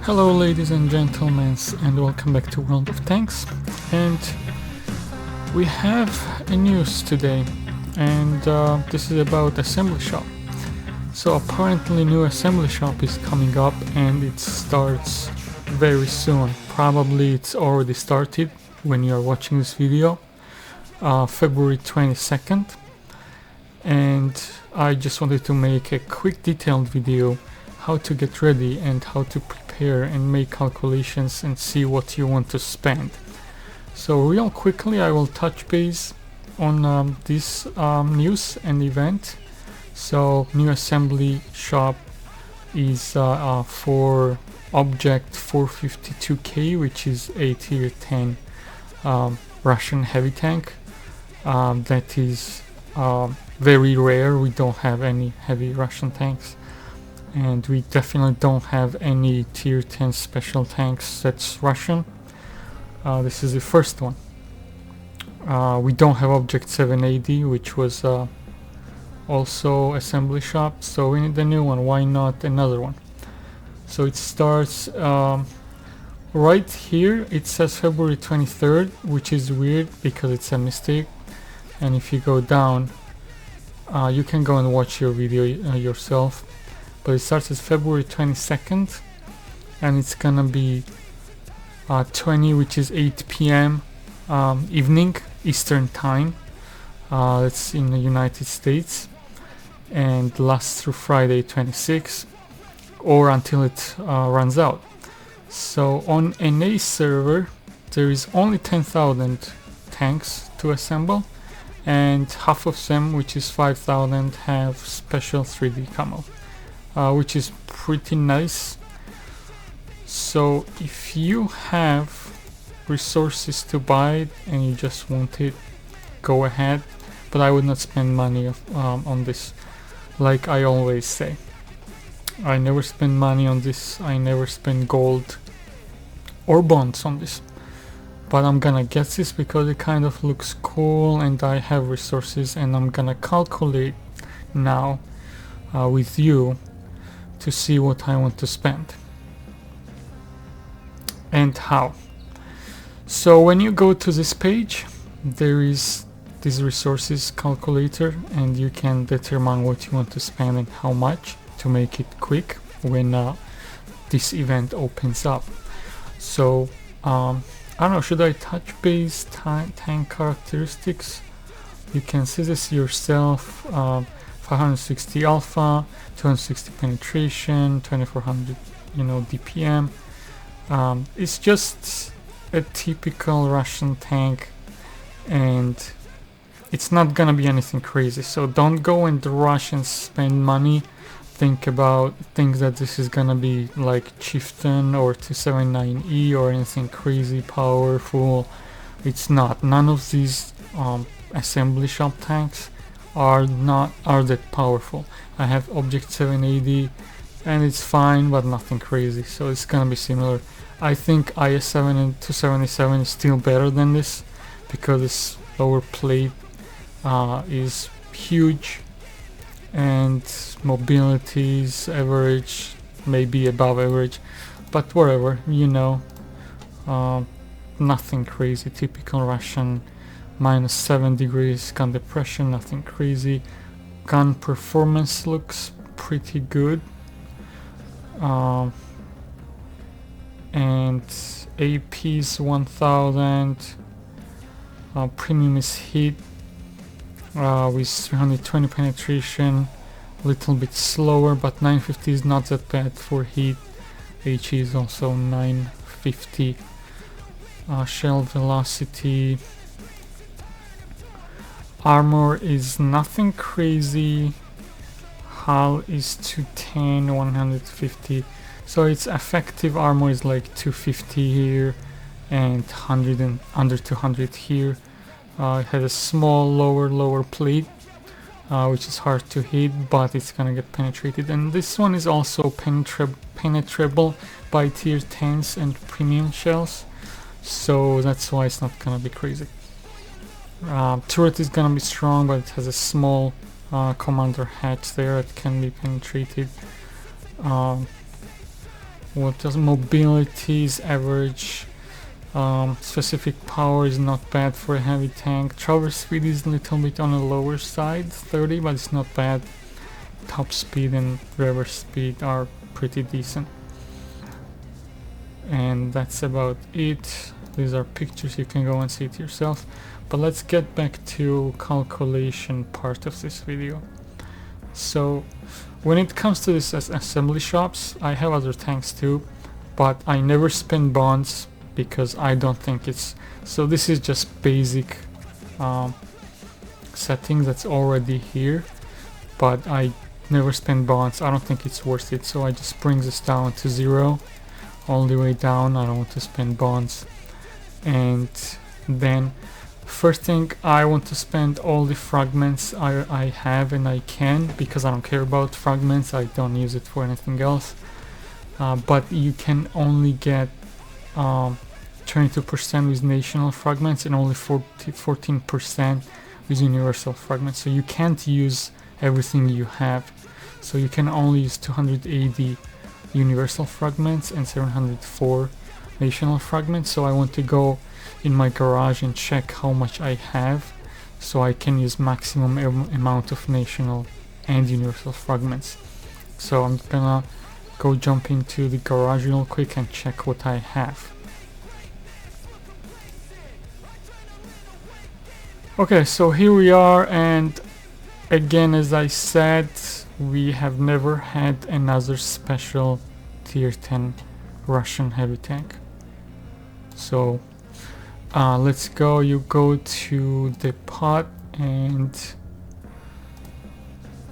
Hello ladies and gentlemen, and welcome back to World of Tanks. And we have a news today, and this is about assembly shop. So apparently new assembly shop is coming up and it starts very soon. Probably it's already started when you are watching this video, February 22nd. And I just wanted to make a quick detailed video how to get ready and how to prepare and make calculations and see what you want to spend. So real quickly I will touch base on this news and event. So new assembly shop is for object 452K, which is a tier 10 Russian heavy tank. That is very rare. We don't have any heavy Russian tanks, and we definitely don't have any tier 10 special tanks that's Russian. This is the first one. We don't have object 780, which was also assembly shop, so we need a new one. Why not another one? So it starts right here. It says February 23rd, which is weird because it's a mistake. And if you go down, you can go and watch your video yourself, but it starts as February 22nd, and it's gonna be 20, which is 8 p.m. Evening Eastern time. It's in the United States, and lasts through Friday 26, or until it runs out. So on NA server there is only 10,000 tanks to assemble, and half of them, which is 5,000, have special 3D camo, which is pretty nice. So if you have resources to buy it and you just want it, go ahead, but I would not spend money on this. Like I always say, I never spend money on this. I never spend gold or bonds on this, but I'm gonna get this because it kind of looks cool and I have resources, and I'm gonna calculate now with you to see what I want to spend and how. So when you go to this page, there is this resources calculator, and you can determine what you want to spend and how much to make it quick when this event opens up. So I don't know, should I touch base tank characteristics? You can see this yourself. 560 alpha, 260 penetration, 2400 DPM. It's just a typical Russian tank, and it's not gonna be anything crazy, so don't go and rush and spend money. Think that this is gonna be like Chieftain or 279E or anything crazy powerful. It's not. None of these assembly shop tanks are that powerful. I have object 780 and it's fine, but nothing crazy, so it's gonna be similar. I think IS-7 and 277 is still better than this because this lower plate is huge, and mobility is average, maybe above average, but whatever, nothing crazy. Typical Russian. -7 degrees gun depression, nothing crazy. Gun performance looks pretty good, and AP is 1000. Premium is hit with 320 penetration, a little bit slower, but 950 is not that bad for heat. HE is also 950. Shell velocity. Armor is nothing crazy. Hull is 210, 150. So its effective armor is like 250 here and 100 and under 200 here. It has a small lower plate, which is hard to hit, but it's gonna get penetrated. And this one is also penetrable by tier 10s and premium shells, so that's why it's not gonna be crazy. Turret is gonna be strong, but it has a small commander hatch there that can be penetrated. What does mobility is average. Specific power is not bad for a heavy tank. Traverse speed is a little bit on the lower side, 30, but it's not bad. Top speed and reverse speed are pretty decent. And that's about it. These are pictures, you can go and see it yourself. But let's get back to calculation part of this video. So when it comes to this as assembly shops, I have other tanks too, but I never spend bonds because I don't think it's... So this is just basic settings that's already here, but I never spend bonds. I don't think it's worth it, so I just bring this down to 0 all the way down. I don't want to spend bonds. And then first thing, I want to spend all the fragments I have and I can, because I don't care about fragments, I don't use it for anything else. But you can only get 22% with national fragments and only 14% with universal fragments. So you can't use everything you have. So you can only use 280 universal fragments and 704 national fragments. So I want to go in my garage and check how much I have, so I can use maximum amount of national and universal fragments. So I'm gonna go jump into the garage real quick and check what I have. Okay, so here we are, and again, as I said, we have never had another special tier 10 Russian heavy tank. So let's go. You go to the pot, and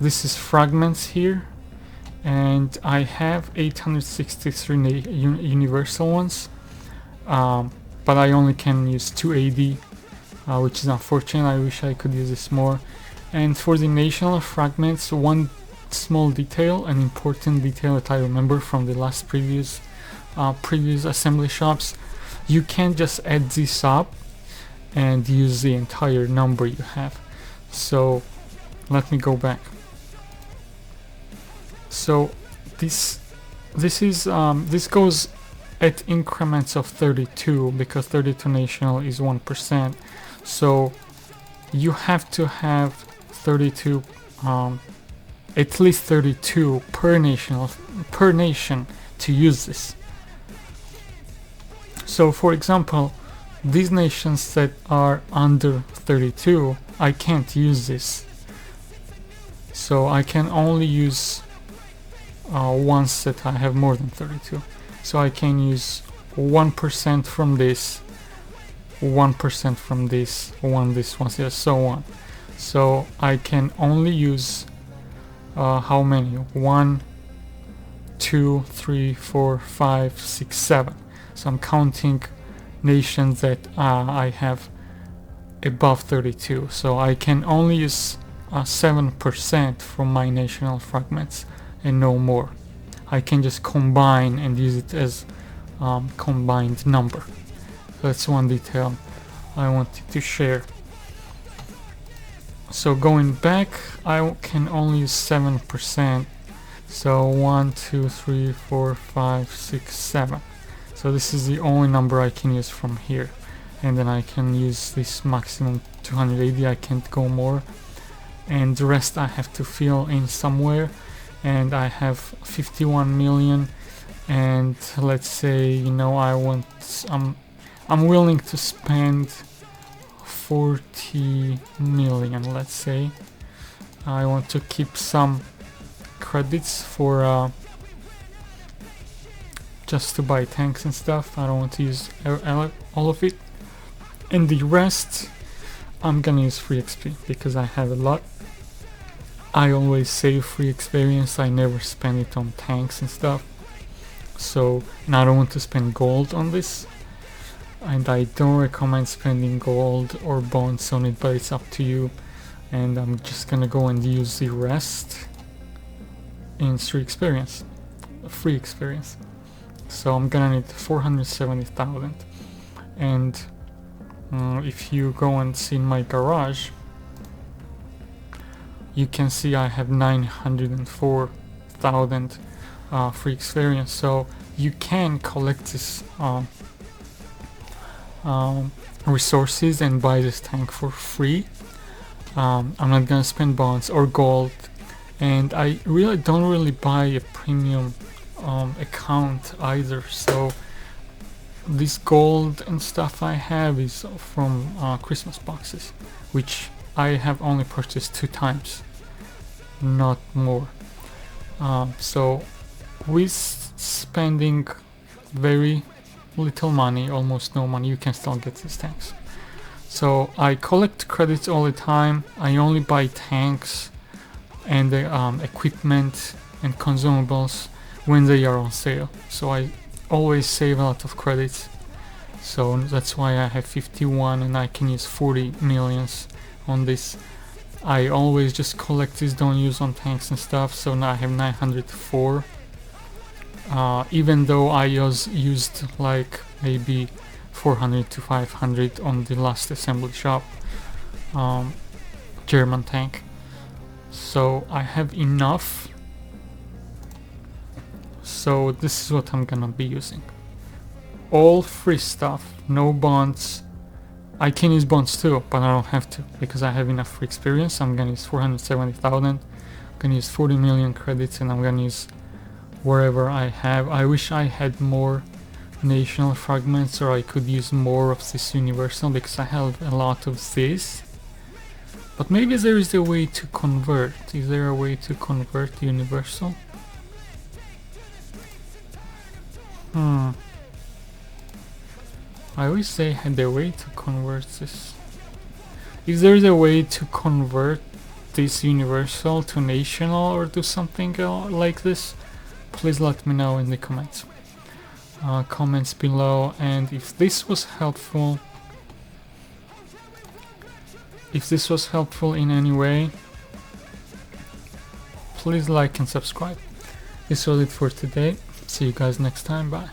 this is fragments here, and I have 863 universal ones, but I only can use 280, which is unfortunate. I wish I could use this more. And for the national fragments, one small detail, an important detail that I remember from the last previous assembly shops, you can't just add this up and use the entire number you have. So let me go back. So this goes at increments of 32, because 32 national is 1%. So you have to have 32, at least 32 per nation to use this. So for example, these nations that are under 32, I can't use this. So I can only use ones that I have more than 32. So I can use 1% from this, 1% from this, this one, so on. So I can only use how many? 1, 2, 3, 4, 5, 6, 7. So I'm counting nations that I have above 32. So I can only use 7% from my national fragments and no more. I can just combine and use it as combined number. That's one detail I wanted to share. So going back, I can only use 7%. So 1, 2, 3, 4, 5, 6, 7. So this is the only number I can use from here. And then I can use this maximum 280, I can't go more. And the rest I have to fill in somewhere. And I have 51 million. And let's say, you know, I'm willing to spend 40 million, let's say. I want to keep some credits for just to buy tanks and stuff. I don't want to use all of it, and the rest I'm gonna use free XP because I have a lot. I always save free experience, I never spend it on tanks and stuff. So, and I don't want to spend gold on this, and I don't recommend spending gold or bonds on it, but it's up to you. And I'm just gonna go and use the rest in free experience. So I'm gonna need 470,000. And if you go and see in my garage, you can see I have 904,000 free experience. So you can collect this resources and buy this tank for free. I'm not gonna spend bonds or gold, and I really don't buy a premium account either, so this gold and stuff I have is from Christmas boxes, which I have only purchased 2 times, not more. So with spending very little money, almost no money, you can still get these tanks. So I collect credits all the time. I only buy tanks and the equipment and consumables when they are on sale. So I always save a lot of credits. So that's why I have 51 and I can use 40 millions on this. I always just collect this, don't use on tanks and stuff. So now I have 904. Even though I used like maybe 400 to 500 on the last assembly shop German tank. So I have enough. So this is what I'm gonna be using. All free stuff, no bonds. I can use bonds too, but I don't have to because I have enough free experience. I'm gonna use 470,000. I'm gonna use 40 million credits, and I'm gonna use wherever I have. I wish I had more national fragments, or I could use more of this universal because I have a lot of this. But maybe there is a way to convert. Is there a way to convert the universal? I wish they had a way to convert this. If there is a way to convert this universal to national or do something like this, please let me know in the comments. Comments below, and if this was helpful in any way, please like and subscribe. This was it for today. See you guys next time. Bye.